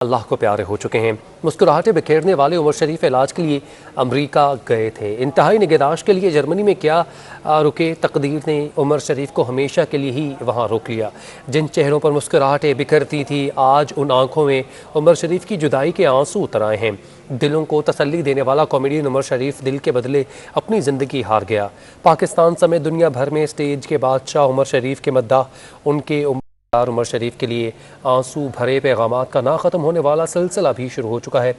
अल्लाह को प्यारे हो चुके हैं। मुस्कुराहटें बिखेरने वाले उमर शरीफ इलाज के लिए अमेरिका गए थे। इंतहाई निगहदाश्त के लिए जर्मनी में क्या रुके, तकदीर ने उमर शरीफ को हमेशा के लिए ही वहाँ रोक लिया। जिन चेहरों पर मुस्कुराहटें बिखरती थी, आज उन आंखों में उमर शरीफ की जुदाई के आंसू उतर आए हैं। दिलों को तसल्ली देने वाला कॉमेडियन उमर शरीफ दिल के बदले अपनी ज़िंदगी हार गया। पाकिस्तान समेत दुनिया भर में स्टेज के बादशाह उमर शरीफ के मद्दाह उनके उमर शरीफ के लिए आंसू भरे पैगामात का ना ख़त्म होने वाला सिलसिला भी शुरू हो चुका है।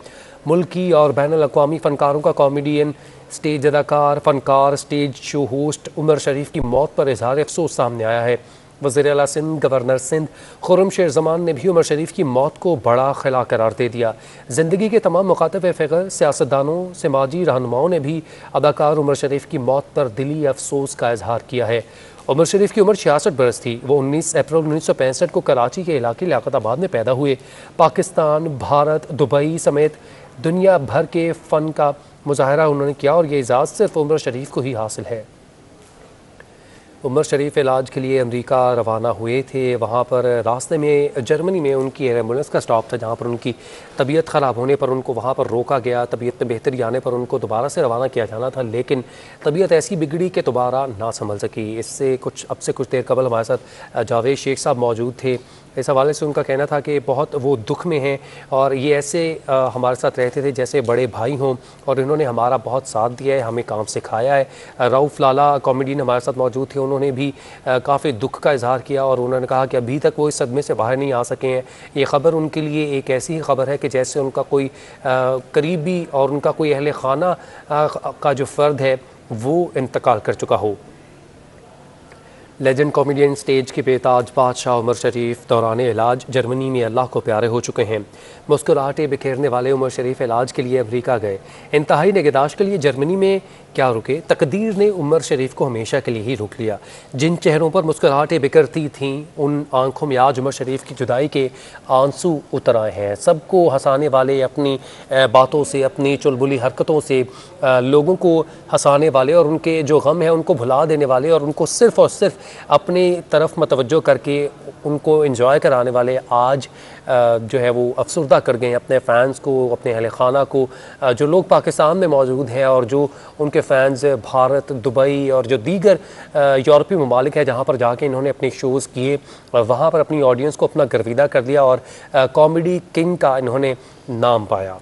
मुल्की और बैनुल अक़वामी फ़नकारों का कॉमेडियन, स्टेज अदाकार, फ़नकार, स्टेज शो होस्ट उमर शरीफ की मौत पर इज़हार अफसोस सामने आया है। वज़ीर आला सिंध, गवर्नर सिंध खुर्रम शेर ज़मान ने भी उमर शरीफ की मौत को बड़ा खिला करार दे दिया। ज़िंदगी के तमाम मुखातब फ़िक्र, सियासतदानों, समाजी रहनुमाओं ने भी अदाकार उमर शरीफ की मौत पर दिली अफसोस का इजहार किया है। उमर शरीफ की उम्र 66 बरस थी। वो 19 अप्रैल 1965 को कराची के इलाके लियाकताबाद में पैदा हुए। पाकिस्तान, भारत, दुबई समेत दुनिया भर के फ़न का मुजाहरा उन्होंने किया और ये एजाज़ सिर्फ उमर शरीफ को ही हासिल है। उमर शरीफ इलाज के लिए अमेरिका रवाना हुए थे। वहाँ पर रास्ते में जर्मनी में उनकी एम्बुलेंस का स्टॉप था, जहाँ पर उनकी तबीयत ख़राब होने पर उनको वहाँ पर रोका गया। तबीयत में बेहतरी आने पर उनको दोबारा से रवाना किया जाना था, लेकिन तबीयत ऐसी बिगड़ी कि दोबारा ना संभल सकी। इससे अब से कुछ देर कबल हमारे साथ जावेद शेख साहब मौजूद थे। इस हवाले से उनका कहना था कि बहुत वो दुख में हैं और ये ऐसे हमारे साथ रहते थे जैसे बड़े भाई हों, और इन्होंने हमारा बहुत साथ दिया है, हमें काम सिखाया है। रऊफ़ लाला कॉमेडियन हमारे साथ मौजूद थे, उन्होंने भी काफ़ी दुख का इजहार किया और उन्होंने कहा कि अभी तक वो इस सदमे से बाहर नहीं आ सके हैं। ये ख़बर उनके लिए एक ऐसी ही ख़बर है कि जैसे उनका कोई करीबी और उनका कोई अहले खाना का जो फ़र्द है वो इंतकाल कर चुका हो। लेजेंड कॉमेडियन, स्टेज के बेताज बादशाह उमर शरीफ दौरान इलाज जर्मनी में अल्लाह को प्यारे हो चुके हैं। मुस्कुराहटें बिखेरने वाले उमर शरीफ इलाज के लिए अमेरिका गए। इंतहाई निगहदाश्त के लिए जर्मनी में क्या रुके, तकदीर ने उमर शरीफ को हमेशा के लिए ही रोक लिया। जिन चेहरों पर मुस्कुराहटें बिखरती थीं, उन आंखों में आज उमर शरीफ की जुदाई के आंसू उतर आए हैं। सबको हंसाने वाले, अपनी बातों से, अपनी चुलबुली हरकतों से लोगों को हंसाने वाले और उनके जो गम है उनको भुला देने वाले और उनको सिर्फ़ और सिर्फ अपनी तरफ मतवज्जो करके उनको एंजॉय कराने वाले आज जो है वो अफसरदा कर गए अपने फ़ैन्स को, अपने अहले खाना को। जो लोग पाकिस्तान में मौजूद हैं और जो उनके फ़ैन्स भारत, दुबई और जो दीगर यूरोपीय ममालिक है जहाँ पर जाके इन्होंने अपने शोज़ किए, वहाँ पर अपनी ऑडियंस को अपना गर्विदा कर दिया और कॉमेडी किंग का इन्होंने नाम पाया।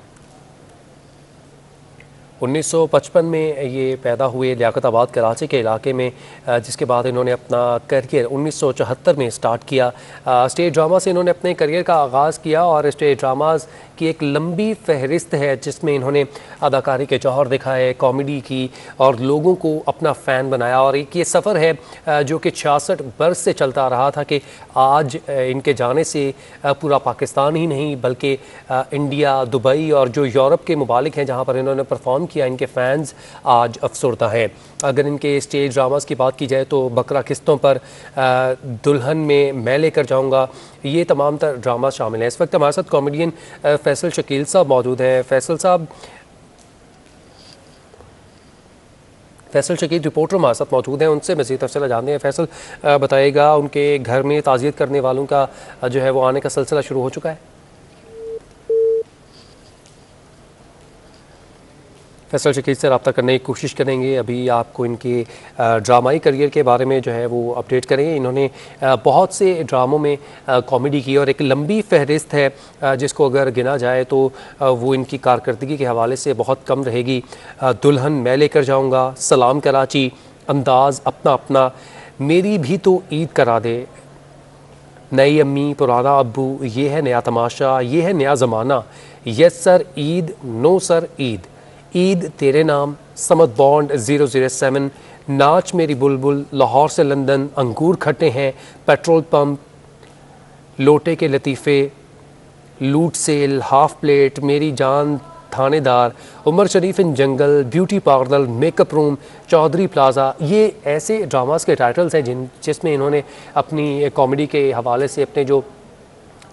1955 में ये पैदा हुए लियाकताबाद कराची के इलाके में, जिसके बाद इन्होंने अपना करियर 1974 में स्टार्ट किया। स्टेज ड्रामा से इन्होंने अपने करियर का आगाज़ किया और स्टेज ड्रामाज़ की एक लंबी फहरिस्त है जिसमें इन्होंने अदाकारी के जौहर दिखाए, कॉमेडी की और लोगों को अपना फ़ैन बनाया। और एक ये सफ़र है जो कि 66 बरस से चलता आ रहा था कि आज इनके जाने से पूरा पाकिस्तान ही नहीं बल्कि इंडिया, दुबई और जो यूरोप के ममालिक हैं जहाँ पर इन्होंने परफॉर्म किया, इनके फ़ैन्स आज अफसरदा हैं। अगर इनके स्टेज ड्रामास की बात की जाए तो बकरा किस्तों पर, दुल्हन में मैं लेकर जाऊंगा, ये तमाम तर ड्रामा शामिल हैं। इस वक्त हमारे साथ कॉमेडियन फैसल शकील साहब मौजूद हैं। फैसल शकील रिपोर्टर हमारे साथ मौजूद हैं, उनसे मज़ीद तफसीला जानते हैं। फैसल बताइएगा, उनके घर में ताज़ियत करने वालों का जो है वो आने का सिलसिला शुरू हो चुका है? फैसल शकील से रब्ता करने की कोशिश करेंगे। अभी आपको इनके ड्रामाई करियर के बारे में जो है वो अपडेट करेंगे। इन्होंने बहुत से ड्रामों में कॉमेडी की और एक लंबी फहरिस्त है जिसको अगर गिना जाए तो वो इनकी कारकर्दगी के हवाले से बहुत कम रहेगी। दुल्हन मैं लेकर जाऊंगा, सलाम कराची, अंदाज़ अपना अपना, मेरी भी तो ईद करा दे, नई अम्मी पुराना अब्बू, ये है नया तमाशा, ये है नया ज़माना, yes sir Eid, no sir Eid, Eid तेरे नाम, समत बॉन्ड 007, नाच मेरी बुलबुल, लाहौर से लंदन, अंगूर खट्टे हैं, पेट्रोल पंप, लोटे के लतीफ़े, लूट cell, half plate, Meri Jaan Thanedar, Umar Sharif in jungle, beauty parlour, makeup room, Chaudhry plaza, ये ऐसे ड्रामास के टाइटल्स हैं जिसमें इन्होंने अपनी कॉमेडी के हवाले से अपने जो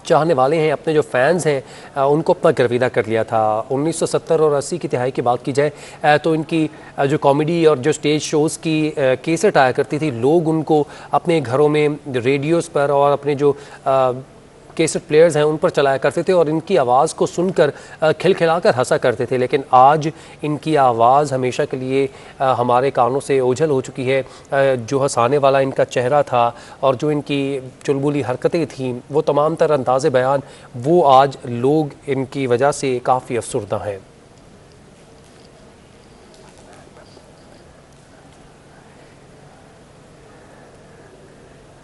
चाहने वाले हैं, अपने जो फैंस हैं, उनको अपना गर्विदा कर लिया था। 1970 और 80 की तिहाई की बात की जाए तो इनकी जो कॉमेडी और जो स्टेज शोज़ की केसेट आया करती थी, लोग उनको अपने घरों में रेडियोज़ पर और अपने जो कैसेट प्लेयर्स हैं उन पर चलाया करते थे और इनकी आवाज़ को सुनकर खिलखिलाकर हंसा करते थे, लेकिन आज इनकी आवाज़ हमेशा के लिए हमारे कानों से ओझल हो चुकी है। जो हंसाने वाला इनका चेहरा था और जो इनकी चुलबुली हरकतें थीं, वो तमाम तर अंदाज़े बयान, वो आज लोग इनकी वजह से काफ़ी अफसुर्दा हैं।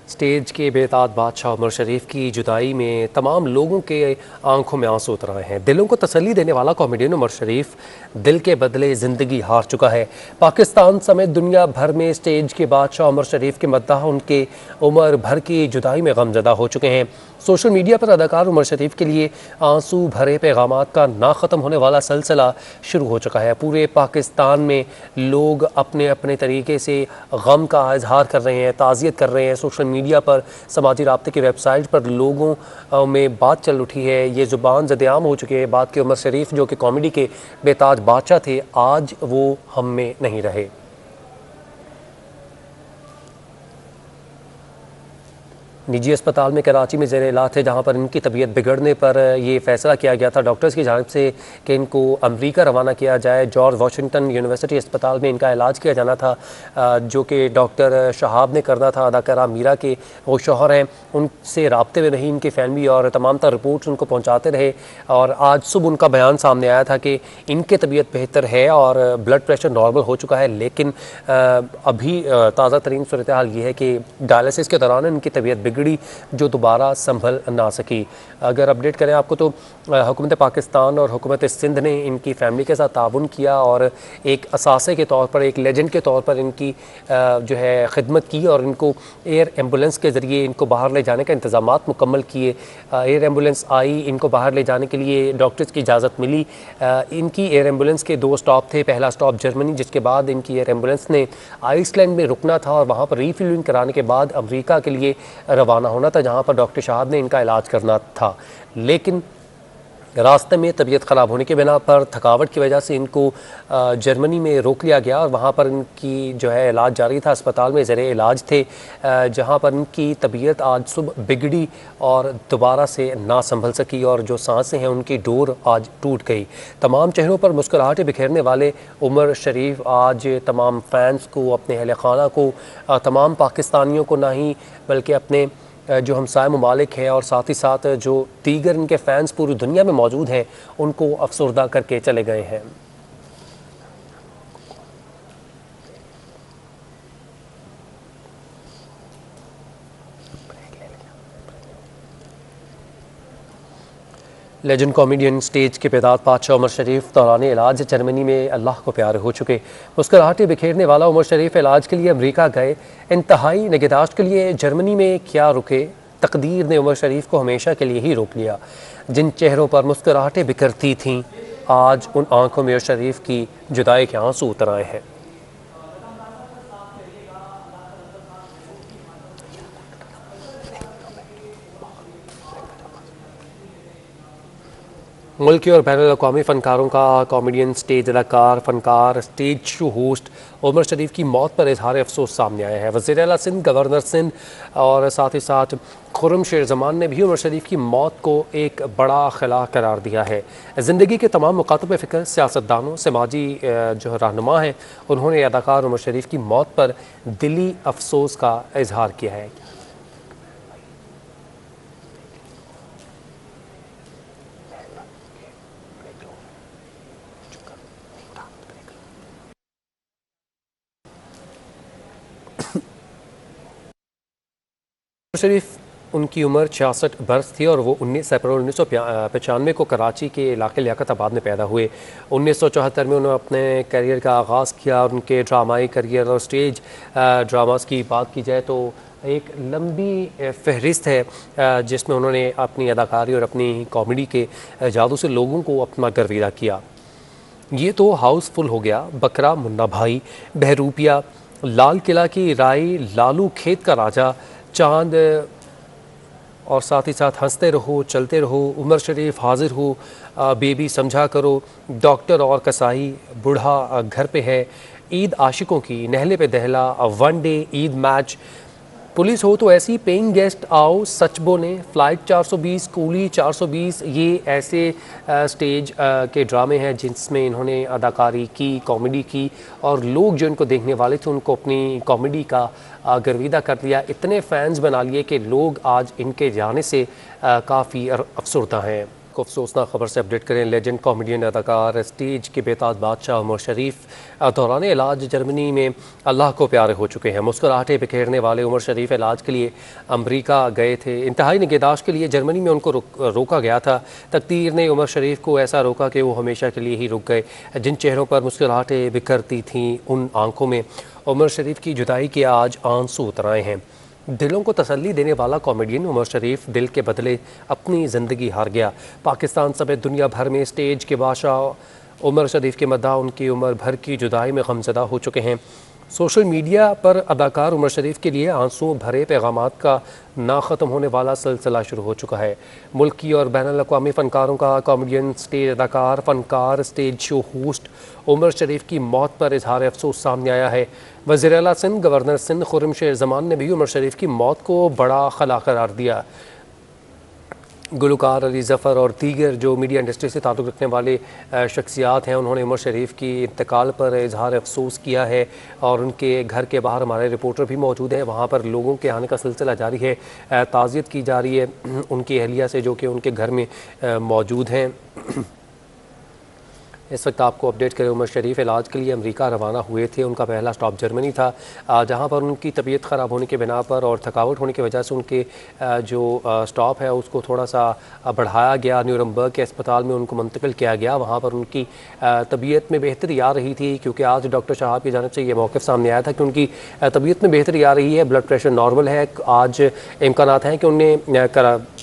स्टेज के बेताज बादशाह उमर शरीफ की जुदाई में तमाम लोगों के आंखों में आंसू उतर आए हैं। दिलों को तसल्ली देने वाला कॉमेडियन उमर शरीफ दिल के बदले ज़िंदगी हार चुका है। पाकिस्तान समेत दुनिया भर में स्टेज के बादशाह उमर शरीफ के मद्दाह उनके उम्र भर की जुदाई में गमज़दा हो चुके हैं। सोशल मीडिया पर अदाकार उमर शरीफ के लिए आंसू भरे पैगामात का ना ख़त्म होने वाला सिलसिला शुरू हो चुका है। पूरे पाकिस्तान में लोग अपने अपने तरीके से गम का इजहार कर रहे हैं, ताज़ियत कर रहे हैं। सोशल मीडिया पर, समाजी राब्ते की वेबसाइट पर लोगों में बात चल उठी है, ये ज़ुबान ज़देआम हो चुकी है बात कि उमर शरीफ जो कि कॉमेडी के बेताज बादशाह थे, आज वो हम में नहीं रहे। निजी अस्पताल में कराची में ज़ेर इलाज थे, जहाँ पर इनकी तबीयत बिगड़ने पर ये फ़ैसला किया गया था डॉक्टर्स की जानिब से कि इनको अमेरिका रवाना किया जाए। जॉर्ज वाशिंगटन यूनिवर्सिटी अस्पताल में इनका इलाज किया जाना था, जो कि डॉक्टर शहाब ने करना था। अदाकारा मीरा के वो शौहर हैं, उनसे राब्ते में रही इनकी फैमिली और तमाम तर रिपोर्ट्स उनको पहुँचाते रहे और आज सुबह उनका बयान सामने आया था कि इनकी तबीयत बेहतर है और ब्लड प्रेशर नॉर्मल हो चुका है, लेकिन अभी ताज़ा तरीन सूरत हाल ये है कि डायलिसिस के दौरान इनकी तबीयत बिगड़ी जो दोबारा संभल ना सकी। अगर अपडेट करें आपको तो हुकूमत पाकिस्तान और हुकूमत सिंध ने इनकी फैमिली के साथ ताउन किया और एक असासे के तौर पर, एक लेजेंड के तौर पर इनकी जो है खिदमत की और इनको एयर एम्बुलेंस के ज़रिए इनको बाहर ले जाने का इंतज़ामात मुकम्मल किए। एयर एम्बुलेंस आई, इनको बाहर ले जाने के लिए डॉक्टर्स की इजाज़त मिली। इनकी एयर एम्बुलेंस के 2 स्टॉप थे, पहला स्टॉप जर्मनी, जिसके बाद इनकी एयर एम्बुलेंस ने आइसलैंड में रुकना था और वहाँ पर रीफ्यूलिंग कराने के बाद अमेरिका के लिए रवाना होना था, जहाँ पर डॉक्टर शाहब ने इनका इलाज करना था। लेकिन रास्ते में तबीयत ख़राब होने के बिना पर थकावट की वजह से इनको जर्मनी में रोक लिया गया और वहाँ पर इनकी जो है इलाज जारी था। अस्पताल में ज़ेरे इलाज थे, जहाँ पर इनकी तबीयत आज सुबह बिगड़ी और दोबारा से ना संभल सकी और जो सांसें हैं उनकी डोर आज टूट गई। तमाम चेहरों पर मुस्कुराहटें बिखेरने वाले उमर शरीफ आज तमाम फैंस को, अपने अहले खाना को, तमाम पाकिस्तानियों को, ना ही बल्कि अपने जो हमसाय ममालिक हैं और साथ ही साथ जो दीगर इनके फ़ैन्स पूरी दुनिया में मौजूद हैं, उनको अफसरदा करके चले गए हैं। लेजेंड कॉमेडियन स्टेज के बेताज बादशाह उमर शरीफ दौरान इलाज जर्मनी में अल्लाह को प्यारे हो चुके। मुस्कुराहटें बिखेरने वाला उमर शरीफ इलाज के लिए अमेरिका गए, इंतहाई निगहदाश्त के लिए जर्मनी में क्या रुके। तकदीर ने उमर शरीफ को हमेशा के लिए ही रोक लिया। जिन चेहरों पर मुस्कुराहटें बिखरती थीं, आज उन आंखों में उमर शरीफ की जुदाई के आंसू उतर आए हैं। मुल्की और बैनुल अक़वामी फ़नकारों का कॉमेडियन, स्टेज अदाकार, फ़नकार, स्टेज शो होस्ट उमर शरीफ की मौत पर इजहार अफसोस सामने आया है। वज़ीर आला सिंध, गवर्नर सिंध और साथ ही साथ खुर्रम शेर ज़मान ने भी उमर शरीफ की मौत को एक बड़ा खिला करार दिया है। ज़िंदगी के तमाम मुकातब फ़िक्र, सियासतदानों, समाजी जो रहनुमा हैं, उन्होंने अदाकार उमर शरीफ की मौत पर दिली अफसोस का इजहार किया है। शरीफ उनकी उम्र 66 बरस थी और वो 19 अप्रैल 1995 को कराची के इलाके लियाकताबाद में पैदा हुए। 1974 में उन्होंने अपने करियर का आगाज़ किया। उनके ड्रामाई करियर और स्टेज ड्रामास की बात की जाए तो एक लंबी फहरिस्त है, जिसमें उन्होंने अपनी अदाकारी और अपनी कॉमेडी के जादू से लोगों को अपना गर्विदा किया। ये तो हाउसफुल हो गया, बकरा, मुन्ना भाई, बहरूपिया, लाल किला की राई, लालू खेत का राजा, चांद और साथ ही साथ हंसते रहो, चलते रहो, उमर शरीफ हाजिर हो, बेबी समझा करो, डॉक्टर और कसाई, बूढ़ा घर पे है, ईद आशिकों की, नहले पे दहला, one day, Eid match, police हो तो ऐसी, पेइंग गेस्ट आओ सच बोलें, फ्लाइट 420, कूली 420, ये ऐसे स्टेज के ड्रामे हैं जिसमें इन्होंने अदाकारी की, कॉमेडी की और लोग जो इनको देखने वाले थे उनको अपनी कॉमेडी का गर्विदा कर दिया। इतने फैंस बना लिए कि लोग आज इनके जाने से काफ़ी अफसरदा हैं। को अफसोसनाक खबर से अपडेट करें। लेजेंड कॉमेडियन अदाकार स्टेज के बेताज बादशाह उमर शरीफ दौरान इलाज जर्मनी में अल्लाह को प्यारे हो चुके हैं। मुस्कुराहटें बिखेरने वाले उमर शरीफ इलाज के लिए अमरीका गए थे। इंतहाई निगहदाश्त के लिए जर्मनी में उनको रोका गया था। तकदीर ने उमर शरीफ को ऐसा रोका कि वो हमेशा के लिए ही रुक गए। जिन चेहरों पर मुस्कुराहटें बिखरती थीं उन आंखों में उमर शरीफ की जुदाई के आज आंसू उतर आए हैं। दिलों को तसल्ली देने वाला कॉमेडियन उमर शरीफ दिल के बदले अपनी ज़िंदगी हार गया। पाकिस्तान समेत दुनिया भर में स्टेज के बादशाह उमर शरीफ के मद्दाह उनकी उम्र भर की जुदाई में गमज़दा हो चुके हैं। सोशल मीडिया पर अदाकार उमर शरीफ के लिए आंसू भरे पैगामात का ना ख़त्म होने वाला सिलसिला शुरू हो चुका है। मुल्की और बैनुल अक़वामी फ़नकारों का कॉमेडियन, स्टेज अदाकार, फ़नकार, स्टेज शो होस्ट उमर शरीफ की मौत पर इजहार अफसोस सामने आया है। वज़ीर आला सिंध गवर्नर सिंध खुर्रम शेर ज़मान ने भी उमर शरीफ की मौत को बड़ा खला करार दिया। गुलकार अली ज़फ़र और दीगर जो मीडिया इंडस्ट्री से ताल्लुक़ रखने वाले शख्सियात हैं उन्होंने उमर शरीफ की इंतकाल पर इजहार अफसोस किया है और उनके घर के बाहर हमारे रिपोर्टर भी मौजूद हैं। वहाँ पर लोगों के आने का सिलसिला जारी है, ताज़ियत की जा रही है उनकी अहलिया से जो कि उनके घर में मौजूद हैं। इस वक्त आपको अपडेट करें, उमर शरीफ इलाज के लिए अमेरिका रवाना हुए थे। उनका पहला स्टॉप जर्मनी था, जहां पर उनकी तबीयत ख़राब होने के बिना पर और थकावट होने की वजह से उनके जो स्टॉप है उसको थोड़ा सा बढ़ाया गया। न्यूरमबर्ग के अस्पताल में उनको मुंतकिल किया गया। वहां पर उनकी तबीयत में बेहतरी आ रही थी, क्योंकि आज डॉक्टर साहब की जानिब से ये मौक़िफ़ सामने आया था कि उनकी तबीयत में बेहतरी आ रही है, ब्लड प्रेशर नॉर्मल है। आज इम्कानात हैं कि उन्हें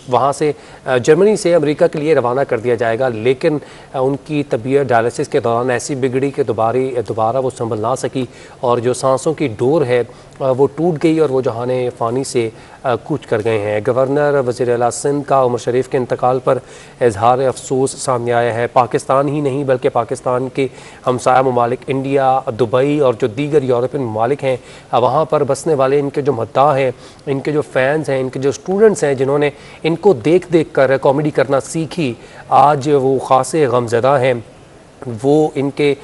वहाँ से जर्मनी से अमेरिका के लिए रवाना कर दिया जाएगा, लेकिन उनकी तबीयत डायलिसिस के दौरान ऐसी बिगड़ी कि दोबारा वो संभल ना सकी और जो सांसों की डोर है वो टूट गई और वो जहाने फ़ानी से कूच कर गए हैं। गवर्नर वज़ीर आला सिंध का उमर शरीफ के इंतकाल पर इजहार अफसोस सामने आया है। पाकिस्तान ही नहीं बल्कि पाकिस्तान के हमसाया ममालिक इंडिया, दुबई और जो दीगर यूरोपियन ममालिक हैं वहाँ पर बसने वाले इनके जो मद्दाह हैं, इनके जो फ़ैन्स हैं, इनके जो स्टूडेंट्स हैं जिन्होंने इनको देख देख कर कॉमेडी करना सीखी, आज वो ख़ासे गमज़दा हैं। वो इनके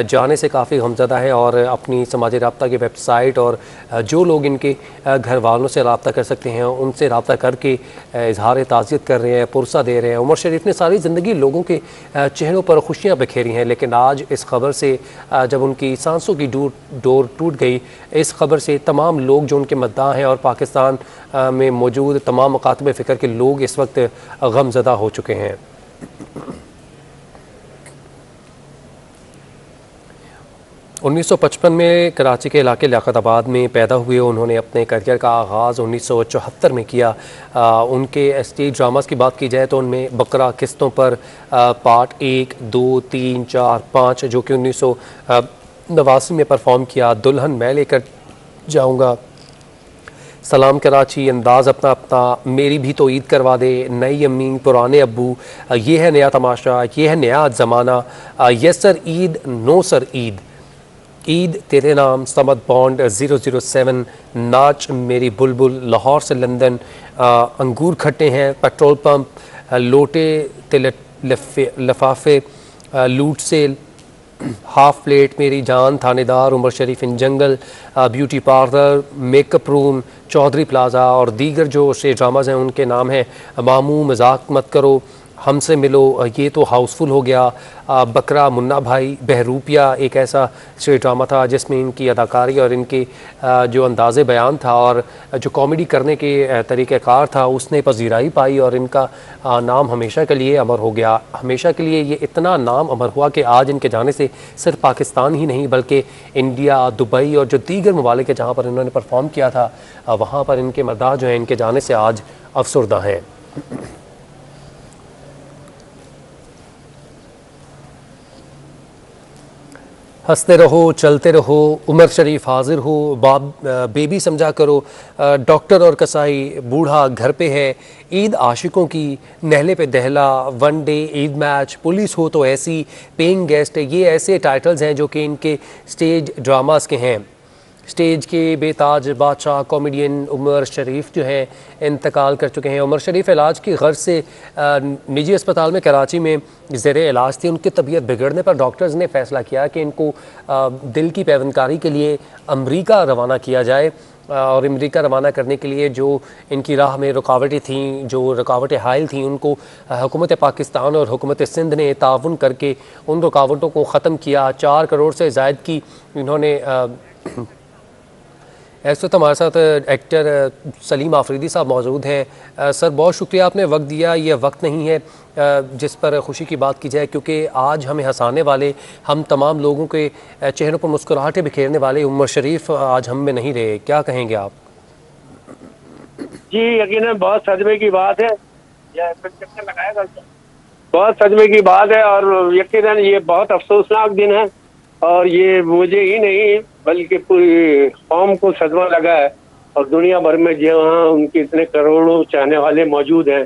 जाने से काफ़ी गमज़दा है और अपनी समाजी राब्ता की वेबसाइट और जो लोग इनके घर वालों से रब्ता कर सकते हैं उनसे रब्ता करके इजहार ताज़ियत कर रहे हैं, पुरसा दे रहे हैं। उमर शरीफ ने सारी ज़िंदगी लोगों के चेहरों पर खुशियाँ बिखेरी हैं, लेकिन आज इस खबर से जब उनकी सांसों की डोर टूट गई, इस खबर से तमाम लोग जो उनके मद्दाह हैं और पाकिस्तान में मौजूद तमाम मकातब फ़िक्र के लोग इस वक्त गमज़दा हो चुके हैं। 1955 में कराची के इलाके लियाकताबाद में पैदा हुए। उन्होंने अपने करियर का आगाज़ 1974 में किया। उनके स्टेज ड्रामास की बात की जाए तो उनमें बकरा किस्तों पर पार्ट 1, 2, 3, 4, 5 जो कि 1989 में परफॉर्म किया। दुल्हन मैं लेकर जाऊँगा, सलाम कराची, अंदाज़ अपना अपना, मेरी भी तो ईद करवा दे, नई अम्मी पुराने अब्बू, ये है नया तमाशा, ये है नया ज़माना, yes sir Eid, no sir Eid, Eid तेरे नाम, समद बॉन्ड, 007, नाच मेरी बुलबुल, लाहौर से लंदन, अंगूर खट्टे हैं, पेट्रोल पंप, लोटे ते लफाफे, लूट cell, half plate, Meri Jaan, Thanedar, Umar Sharif in jungle, beauty parlour, makeup room, Chaudhry plaza और दीगर जो स्टेज ड्रामाज हैं उनके नाम हैं मामू, मजाक मत करो, हमसे मिलो, ये तो हाउसफुल हो गया, बकरा, मुन्ना भाई, बहरूपिया एक ऐसा स्टेज ड्रामा था जिसमें इनकी अदाकारी और इनके जो अंदाज़े बयान था और जो कॉमेडी करने के तरीक़ेकार था उसने पजीराई पाई और इनका नाम हमेशा के लिए अमर हो गया। हमेशा के लिए ये इतना नाम अमर हुआ कि आज इनके जाने से सिर्फ पाकिस्तान ही नहीं बल्कि इंडिया, दुबई और जो दीगर ममालिक है जहाँ पर इन्होंने परफॉर्म किया था वहाँ पर इनके मद्दाह जो हैं इनके जाने से आज अफसरदा हैं। हंसते रहो, चलते रहो, उमर शरीफ हाजिर हो, बेबी समझा करो, डॉक्टर और कसाई, बूढ़ा घर पे है, ईद आशिकों की, नहले पे दहला, one day, Eid match, police हो तो ऐसी, पेइंग गेस्ट, ये ऐसे टाइटल्स हैं जो कि इनके स्टेज ड्रामास के हैं। स्टेज के बेताज बादशाह कॉमेडियन उमर शरीफ जो है इंतकाल कर चुके हैं। उमर शरीफ इलाज की गर्ज से निजी अस्पताल में कराची में ज़ेर इलाज थी। उनकी तबीयत बिगड़ने पर डॉक्टर्स ने फैसला किया कि इनको दिल की पैवंदकारी के लिए अमरीका रवाना किया जाए और अमरीका रवाना करने के लिए जो इनकी राह में रुकावटें थीं, जो रुकावटें हायल थीं, उनको हुकूमत पाकिस्तान और हुकूमत सिंध ने ताउन करके उन रुकावटों को ख़त्म किया। 4 करोड़ से ज़ायद की इन्होंने इस वक्त हमारे साथ एक्टर सलीम आफरीदी साहब मौजूद हैं। सर, बहुत शुक्रिया, आपने वक्त दिया। ये वक्त नहीं है जिस पर खुशी की बात की जाए, क्योंकि आज हमें हंसाने वाले, हम तमाम लोगों के चेहरों पर मुस्कुराहटें बिखेरने वाले उमर शरीफ आज हम में नहीं रहे। क्या कहेंगे आप? जी, यकीनन बहुत सदमे की बात है। बहुत सदमे की बात है और यकीनन ये बहुत अफसोसनाक दिन है और ये मुझे ही नहीं बल्कि पूरी कौम को सदमा लगा है और दुनिया भर में जहाँ उनके इतने करोड़ों चाहने वाले मौजूद हैं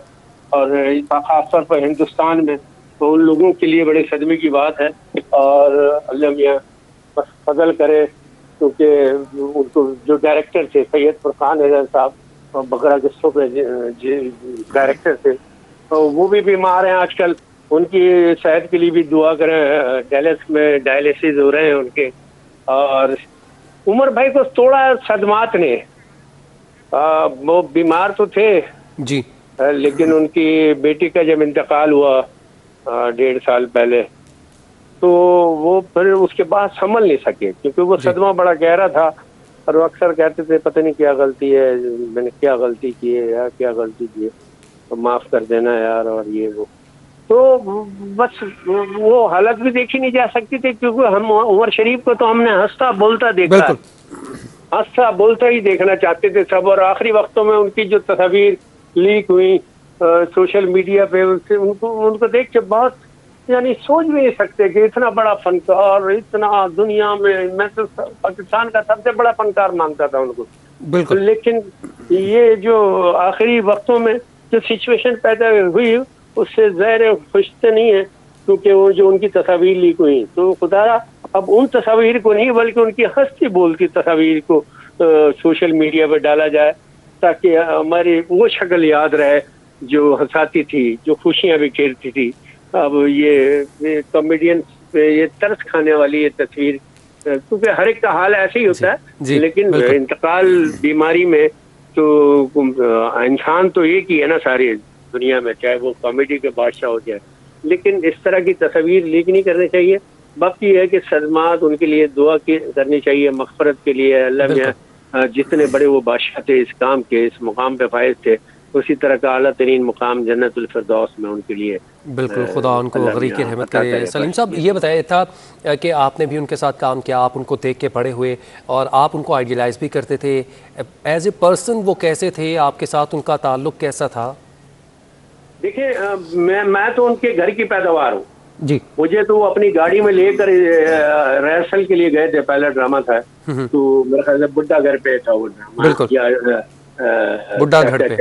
और खासतौर पर हिंदुस्तान में, तो उन लोगों के लिए बड़े सदमे की बात है। और अल्लाह मियां बस फजल करे, क्योंकि उनको जो डायरेक्टर थे सैयद फुरकान हैदर साहब और बकरा किस्सों पे डायरेक्टर थे, तो वो भी बीमार हैं आजकल। उनकी सेहत के लिए भी दुआ करें। डेलस में डायलिसिस हो रहे हैं उनके। और उमर भाई को थोड़ा सदमात ने, वो बीमार तो थे जी, लेकिन उनकी बेटी का जब इंतकाल हुआ 1.5 साल पहले, तो वो फिर उसके बाद संभल नहीं सके, क्योंकि वो सदमा बड़ा गहरा था। और वो अक्सर कहते थे पता नहीं क्या गलती है, मैंने क्या गलती की है यार, क्या गलती की है, तो माफ कर देना यार, और ये वो। तो बस वो हालत भी देखी नहीं जा सकती थी, क्योंकि हम उमर शरीफ को तो हमने हंसता बोलता देखा, हंसता बोलता ही देखना चाहते थे सब। और आखिरी वक्तों में उनकी जो तस्वीर लीक हुई सोशल मीडिया पे, उससे उनको देख के बहुत, यानी सोच भी नहीं सकते कि इतना बड़ा फनकार, इतना दुनिया में, मैं तो पाकिस्तान का सबसे बड़ा फनकार मानता था उनको। बिल्कुल। लेकिन ये जो आखिरी वक्तों में जो सिचुएशन पैदा हुई, उससे ज़ाहिर खुश तो नहीं है, क्योंकि वो जो उनकी तस्वीर लीक हुई, तो खुदा अब उन तस्वीर को नहीं बल्कि उनकी हंसती बोलती तस्वीर को सोशल मीडिया पर डाला जाए, ताकि हमारी वो शक्ल याद रहे जो हंसाती थी, जो खुशियां बिखेरती थी। अब ये कॉमेडियन पे ये तरस खाने वाली ये तस्वीर, क्योंकि हर एक का हाल ऐसे ही होता है, लेकिन इंतकाल बीमारी में तो इंसान तो एक ही है ना सारी दुनिया में, चाहे वो कॉमेडी के बादशाह हो जाए। लेकिन इस तरह की तस्वीर लीक नहीं करनी चाहिए। बाकी है कि सदमात उनके लिए दुआ करनी चाहिए, मग़फ़रत के लिए। अल्लाह में जितने बड़े वो बादशाह थे इस काम के, इस मुकाम पे फायज थे, उसी तरह का आला तरीन मुकाम जन्नतुल फिरदौस में उनके लिए। बिल्कुल, खुदा उनको गरीक की रहमत करे। सलीम साहब, ये बताया था कि आपने भी उनके साथ काम किया, आप उनको देख के बड़े हुए और आप उनको आइडियलाइज भी करते थे। एज ए पर्सन वो कैसे थे, आपके साथ उनका ताल्लुक कैसा था? देखिए, मैं तो उनके घर की पैदावार हूँ जी। मुझे तो वो अपनी गाड़ी में लेकर रिहर्सल के लिए गए थे, पहला ड्रामा था, तो मेरे ख्याल से बुड्ढा घर पे था वो ड्रामा। बिल्कुल, बुड्ढा घर पे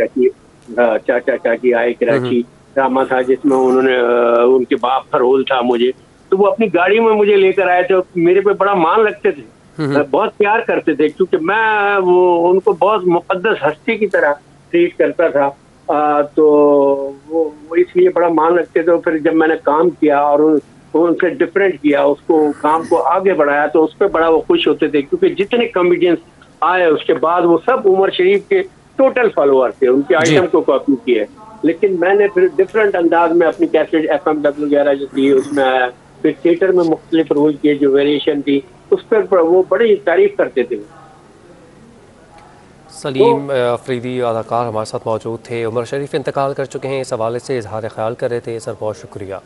चाचा चाची आए कराची ड्रामा था, जिसमें उन्होंने उनके बाप का रोल था मुझे। तो वो अपनी गाड़ी में मुझे लेकर आए थे, मेरे पे बड़ा मान रखते थे, बहुत प्यार करते थे, क्योंकि मैं वो उनको बहुत मुकद्दस हस्ती की तरह ट्रीट करता था। तो वो इसलिए बड़ा मान रखते थे। फिर जब मैंने काम किया और उनसे डिफरेंट किया, उसको काम को आगे बढ़ाया, तो उस पर बड़ा वो खुश होते थे, क्योंकि जितने कॉमेडियंस आए उसके बाद वो सब उमर शरीफ के टोटल फॉलोअर थे, उनके आइटम को कॉपी किए। लेकिन मैंने फिर डिफरेंट अंदाज में अपनी कैसेट FMW वगैरह जो थी उसमें आया, फिर थिएटर में मुख्तलिफ रोल किए, जो वेरिएशन थी उस पर वो बड़ी तारीफ करते थे। सलीम आफरीदी अदाकार हमारे साथ मौजूद थे। उमर शरीफ इंतकाल कर चुके हैं, इस हवाले से इजहार ख्याल कर रहे थे। सर, बहुत शुक्रिया।